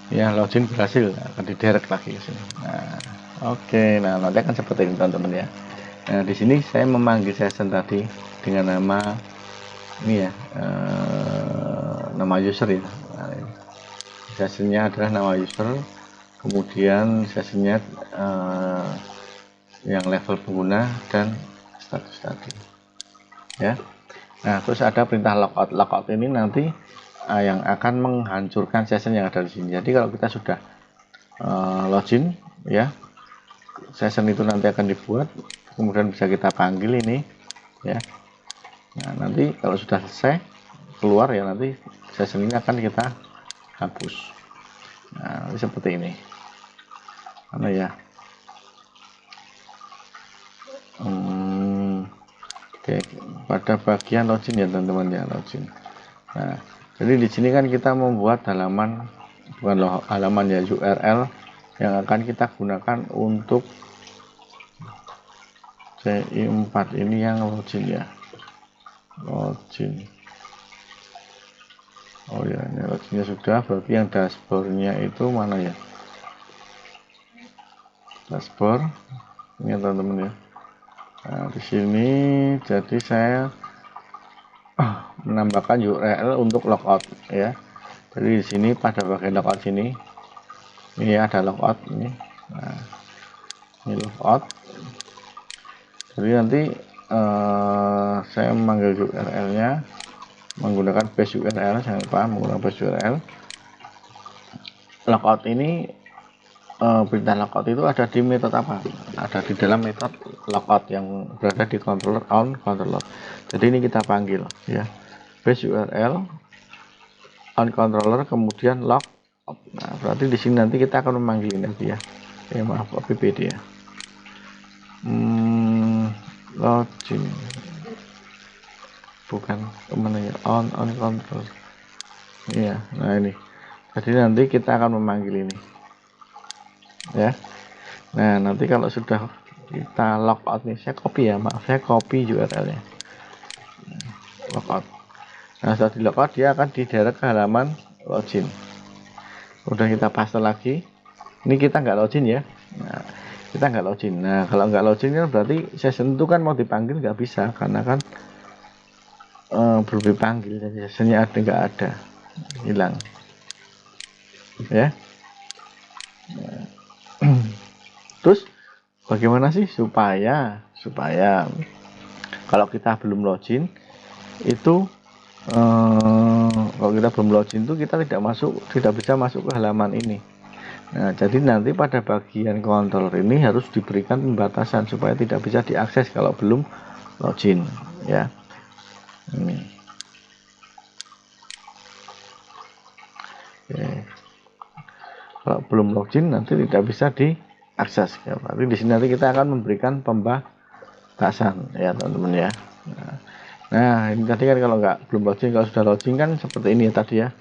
Ya, login berhasil, akan diderek lagi ke sini. Nah, oke. Nah, nanti akan seperti ini teman-teman ya. Nah, di sini saya memanggil session tadi dengan nama ini ya, nama user ya. Nah, sessionnya adalah nama user, kemudian sessionnya yang level pengguna dan status tadi ya. Nah, terus ada perintah logout. Logout ini nanti yang akan menghancurkan session yang ada di sini. Jadi kalau kita sudah login ya, session itu nanti akan dibuat, kemudian bisa kita panggil ini ya. Nah, nanti kalau sudah selesai keluar ya, nanti session ini akan kita hapus. Nah, nanti seperti ini. Mana ya? Oke, pada bagian login ya teman-teman ya, login. Nah, jadi di sini kan kita membuat halaman, bukan halaman ya, URL yang akan kita gunakan untuk CI4 ini yang login ya. Login. Oh ya, ini loginnya sudah, berarti yang dashboardnya itu mana ya? Dashboard ini ya teman-teman ya. Nah, di sini jadi saya menambahkan URL untuk logout ya. Jadi di sini pada bagian logout sini ini ada logout ini. Nah, ini logout. Jadi nanti saya memanggil URL-nya menggunakan base URL, jangan lupa menggunakan base URL. Logout ini perintah logout itu ada di metode apa? Ada di dalam metode logout yang berada di controller on controller. Jadi ini kita panggil ya, base URL on controller kemudian logout. Nah, berarti di sini nanti kita akan memanggil ini ya. Maaf, PBD ya. Login. Bukan kemana ya, on control. Iya, nah ini. Jadi nanti kita akan memanggil ini. Ya. Nah, nanti kalau sudah kita logout nih, saya copy ya, maaf, saya copy URL-nya. Logout. Nah, setelah di logout dia akan diderek ke halaman login. Udah kita paste lagi. Ini kita nggak login ya. Nah, kita nggak login. Nah, kalau nggak login kan berarti session itu kan mau dipanggil nggak bisa, karena kan belum dipanggil, jadi sessionnya ada nggak ada, hilang ya. Terus bagaimana sih supaya kalau kita belum login itu kalau kita belum login itu kita tidak bisa masuk ke halaman ini. Nah, jadi nanti pada bagian controller ini harus diberikan pembatasan supaya tidak bisa diakses kalau belum login ya. Ini. Oke. Kalau belum login nanti tidak bisa diakses ya. Berarti di sini nanti kita akan memberikan pembatasan ya teman-teman ya. Nah, ini tadi kan kalau belum login, kalau sudah login kan seperti ini ya tadi ya.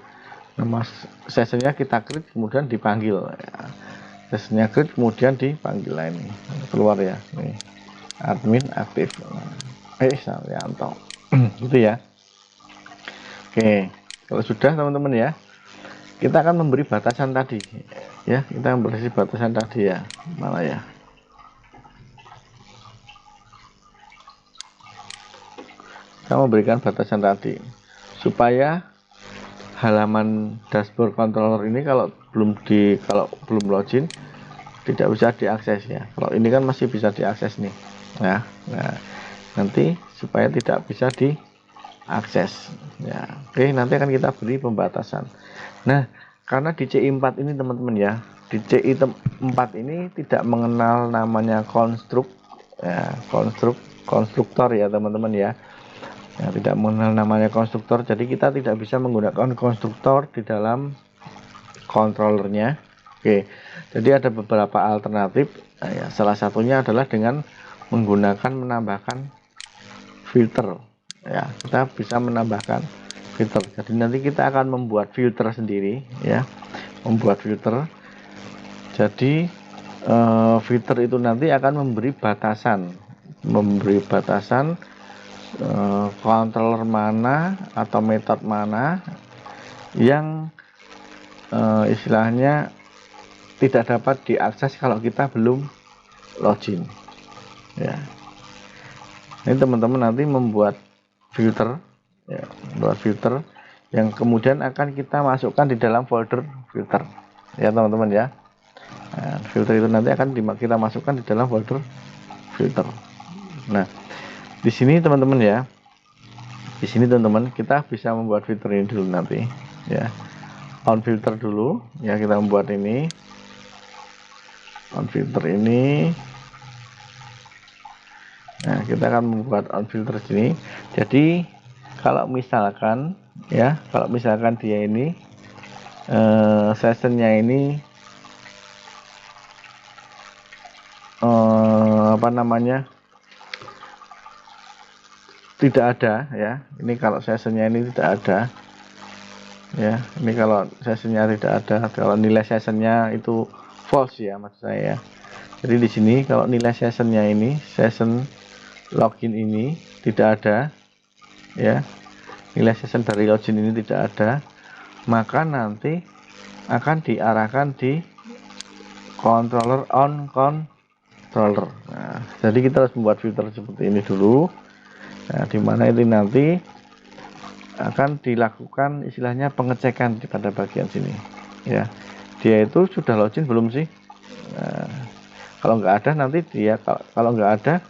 Nama sessionnya kita create kemudian dipanggil ya. Sessionnya create kemudian dipanggil. Nah, ini keluar ya, nih admin aktif Saryanto gitu ya. Oke, kalau sudah teman-teman ya, kita akan memberi batasan tadi ya, kita memberi batasan tadi ya, mana ya, kita memberikan batasan tadi supaya halaman dashboard controller ini kalau belum login tidak bisa diakses ya. Kalau ini kan masih bisa diakses nih ya. Nah, nanti supaya tidak bisa diakses ya. Oke, nanti akan kita beri pembatasan. Nah, karena di CI4 ini teman-teman ya, di CI4 ini tidak mengenal namanya konstruktor ya teman-teman ya. Ya, tidak mengenal namanya konstruktor, jadi kita tidak bisa menggunakan konstruktor di dalam controllernya. Oke, jadi ada beberapa alternatif. Nah, ya, salah satunya adalah dengan menambahkan filter ya, kita bisa menambahkan filter. Jadi nanti kita akan membuat filter sendiri ya, membuat filter. Jadi filter itu nanti akan memberi batasan controller mana atau metode mana yang istilahnya tidak dapat diakses kalau kita belum login ya. Ini teman-teman nanti membuat filter ya, membuat filter yang kemudian akan kita masukkan di dalam folder filter ya teman-teman ya. Nah, filter itu nanti akan kita masukkan di dalam folder filter. Nah, di sini teman-teman ya, di sini teman-teman kita bisa membuat filter ini dulu nanti ya. On filter dulu ya, kita membuat ini on filter ini. Nah, kita akan membuat on filter sini. Jadi kalau misalkan ya, kalau misalkan dia ini sessionnya ini apa namanya, tidak ada ya, ini kalau sessionnya ini tidak ada ya, ini kalau sessionnya tidak ada, kalau nilai sessionnya itu false ya maksud saya ya. Jadi di sini kalau nilai sessionnya ini, session login ini tidak ada ya, nilai session dari login ini tidak ada, maka nanti akan diarahkan di controller on controller. Nah, jadi kita harus membuat filter seperti ini dulu. Nah, dimana ini nanti akan dilakukan istilahnya pengecekan pada bagian sini ya, dia itu sudah login belum sih. Nah, kalau nggak ada nanti dia, kalau nggak ada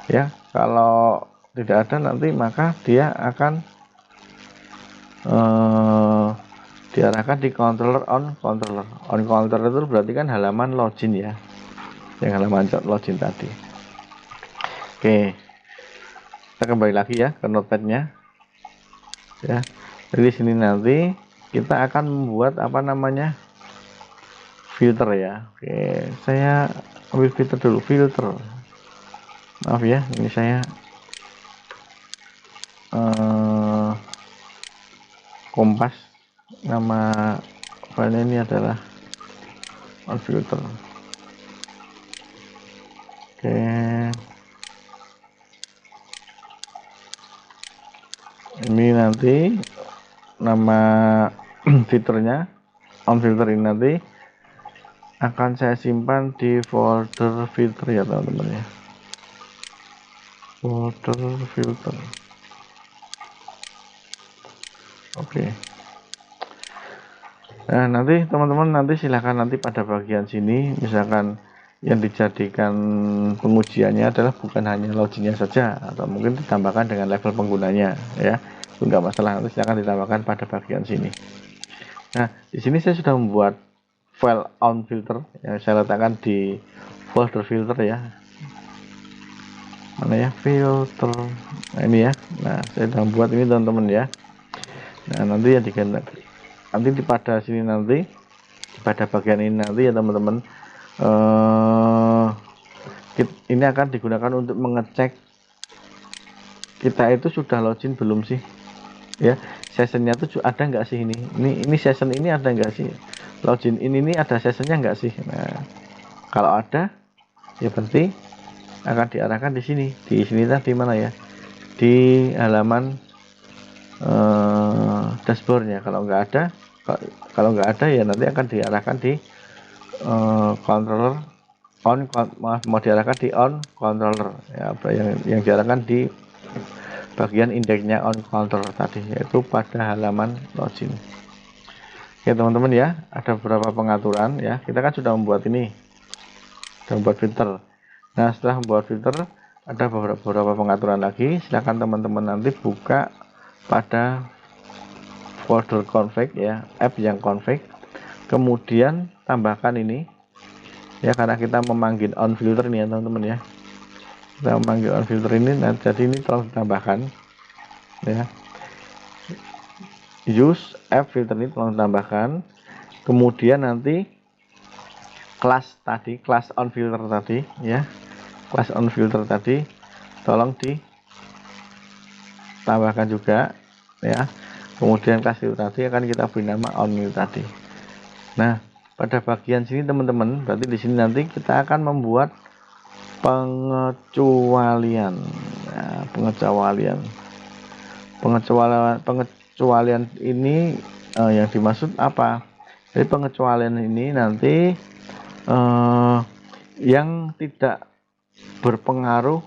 ya, kalau tidak ada nanti maka dia akan diarahkan di controller on controller itu berarti kan halaman login ya, yang halaman login tadi. Oke, kita kembali lagi ya ke notepadnya ya. Jadi di sini nanti kita akan membuat apa namanya, filter ya. Oke, saya ambil filter dulu, filter, maaf ya, ini saya kompas, nama filenya ini adalah on filter. Oke, ini nanti nama filternya on filter ini nanti akan saya simpan di folder filter ya teman-teman ya, folder filter. Oke. Nah, nanti teman-teman silakan nanti pada bagian sini misalkan yang dijadikan pengujiannya adalah bukan hanya loginnya saja atau mungkin ditambahkan dengan level penggunanya ya. Itu enggak masalah, nanti silakan ditambahkan pada bagian sini. Nah, di sini saya sudah membuat file on filter yang saya letakkan di folder filter ya. Mana ya, filter. Nah, ini ya. Nah, saya sudah membuat ini teman-teman ya. Nah, nanti ya nanti pada sini nanti pada bagian ini nanti ya teman-teman, ini akan digunakan untuk mengecek kita itu sudah login belum sih ya, sessionnya tuh ada nggak sih, ini session ini ada nggak sih, login ini ada sessionnya nggak sih. Nah, kalau ada ya berarti akan diarahkan di sini tadi mana ya, di halaman dashboardnya. Kalau nggak ada ya nanti akan diarahkan di controller on, mau diarahkan di on controller ya, apa yang diarahkan di bagian indeksnya on controller tadi, yaitu pada halaman login. Oke teman-teman ya, ada beberapa pengaturan ya, kita kan sudah membuat ini, sudah membuat filter. Nah, setelah membuat filter ada beberapa pengaturan lagi. Silakan teman-teman nanti buka pada folder config ya, app yang config, kemudian tambahkan ini ya, karena kita memanggil on filter ini ya teman-teman ya, kita memanggil on filter ini. Nah, jadi ini tolong ditambahkan ya, use app filter ini tolong ditambahkan. Kemudian nanti kelas on filter tadi ya, kelas on filter tadi tolong ditambahkan juga ya. Kemudian kelas itu tadi akan kita beri nama on new tadi. Nah, pada bagian sini teman-teman, berarti di sini nanti kita akan membuat pengecualian ya, pengecualian ini yang dimaksud apa? Jadi pengecualian ini nanti yang tidak berpengaruh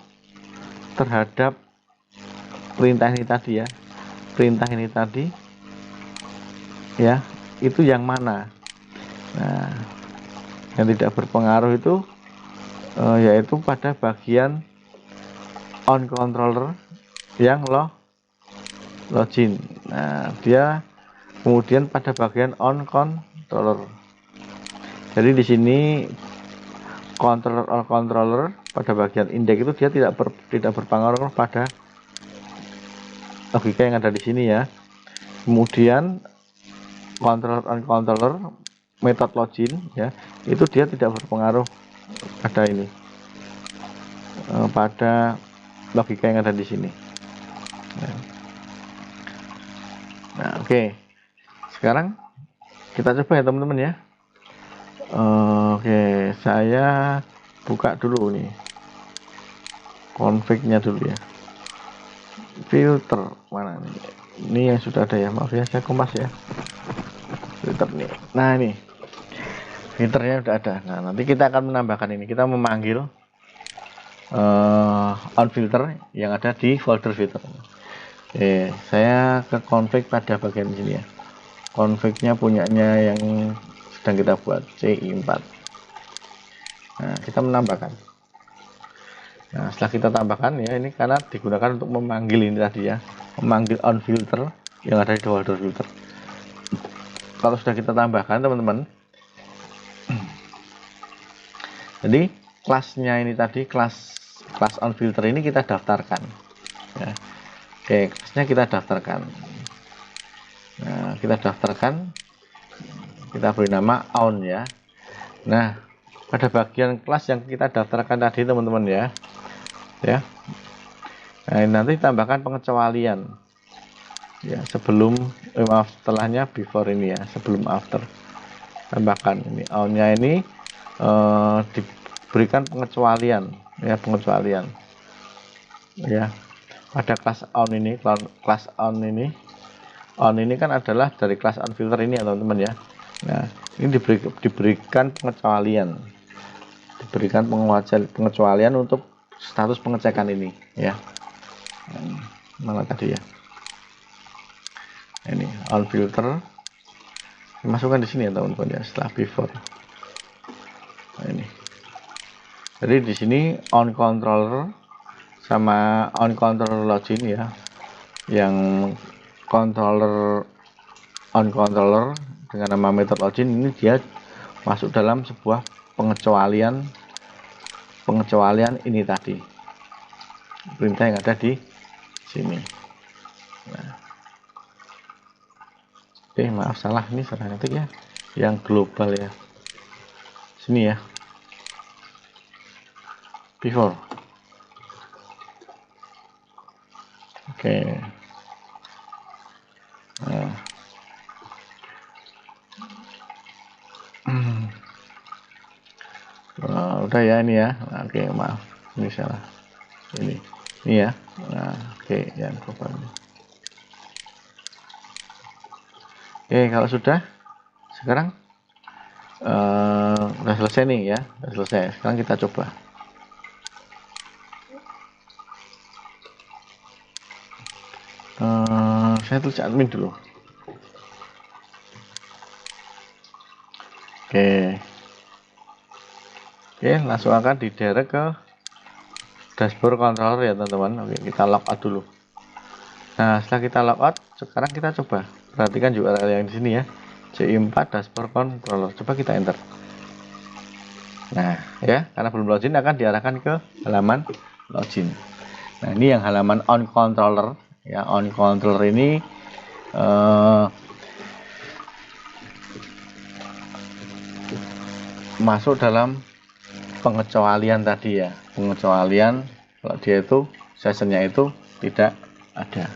terhadap perintah ini tadi ya, perintah ini tadi ya, itu yang mana. Nah, yang tidak berpengaruh itu yaitu pada bagian on controller yang login. Nah, dia kemudian pada bagian on controller. Jadi di sini controller pada bagian indeks itu dia tidak berpengaruh pada logika yang ada di sini ya. Kemudian controller metode login ya, itu dia tidak berpengaruh pada ini, pada logika yang ada di sini. Nah, oke. Sekarang kita coba ya teman-teman ya. Oke, saya buka dulu nih config-nya dulu ya. Filter mana nih? Ini yang sudah ada ya, maaf ya saya kompas ya. Filter nih. Nah, ini filternya sudah ada. Nah, nanti kita akan menambahkan ini. Kita memanggil on filter yang ada di folder filter. Oke, saya ke config pada bagian sini ya. Config-nya punyanya yang sedang kita buat, CI4. Nah, kita menambahkan. Nah, setelah kita tambahkan ya, ini karena digunakan untuk memanggil ini tadi ya, memanggil on filter yang ada di folder filter. Kalau sudah kita tambahkan teman-teman, jadi kelasnya ini tadi, kelas on filter ini kita daftarkan ya. Oke, kelasnya kita daftarkan. Nah, kita daftarkan, kita beri nama on ya. Nah, pada bagian kelas yang kita daftarkan tadi teman-teman ya, nah ini nanti tambahkan pengecualian ya, sebelum setelahnya before ini ya, sebelum after. Tambahkan ini on-nya ini diberikan pengecualian ya, pengecualian ya pada kelas on ini. Kelas on ini kan adalah dari kelas on filter ini ya teman-teman ya. Nah, Ini diberikan pengecualian, pengecualian untuk status pengecekan ini ya. Mana tadi ya? Ini on filter, masukkan di sini ya teman-teman ya, setelah before. Nah, ini. Jadi di sini on controller sama on controller login ya. Yang controller on controller dengan nama method login ini dia masuk dalam sebuah pengecualian ini tadi. Perintah yang ada di sini. Nah. Maaf salah, ini salah ketik ya. Yang global ya. Sini ya. Before. Oke. Nah. Nah, udah ya ini ya. Nah, oke, maaf. Ini salah. Ini ya. Nah, oke, yang global ini. Oke, kalau sudah, sekarang udah selesai nih ya, udah selesai. Sekarang kita coba. Saya tulis admin dulu. Oke, langsung akan diderek ke dashboard controller ya teman-teman. Oke, kita logout dulu. Nah, setelah kita logout, sekarang kita coba. Perhatikan URL yang di sini ya, C4 dashboard controller. Coba kita enter. Nah, ya, karena belum login akan diarahkan ke halaman login. Nah, ini yang halaman on controller. Ya, on controller ini masuk dalam pengecualian tadi ya. Pengecualian kalau dia itu sessionnya itu tidak ada.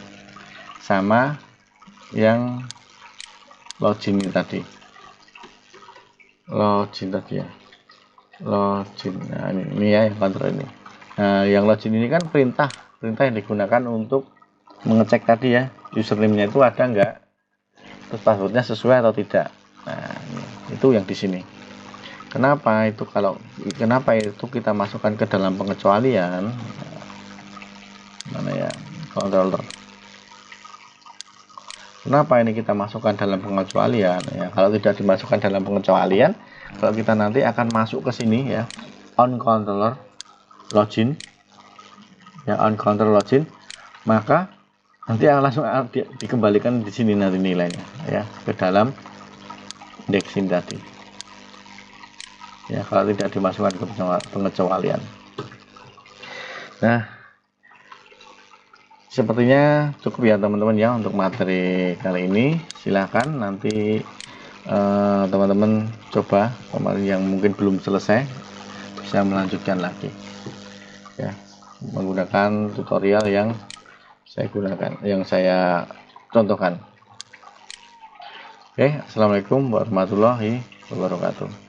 Sama yang login tadi. Login tadi ya. Login. Nah, ini ya yang kontrol ini. Nah, yang login ini kan perintah yang digunakan untuk mengecek tadi ya, username-nya itu ada enggak, terus passwordnya sesuai atau tidak. Nah, itu yang di sini. Kenapa itu kita masukkan ke dalam pengecualian? Mana ya, controller. Kenapa ini kita masukkan dalam pengecualian ya? Kalau tidak dimasukkan dalam pengecualian, kalau kita nanti akan masuk ke sini ya, on controller login ya, on controller login, maka nanti langsung dikembalikan di sini nanti nilainya ya, ke dalam indexing tadi ya, kalau tidak dimasukkan ke pengecualian. Nah, sepertinya cukup ya teman-teman ya untuk materi kali ini. Silahkan nanti teman-teman coba yang mungkin belum selesai bisa melanjutkan lagi ya, menggunakan tutorial yang saya contohkan. Oke, assalamualaikum warahmatullahi wabarakatuh.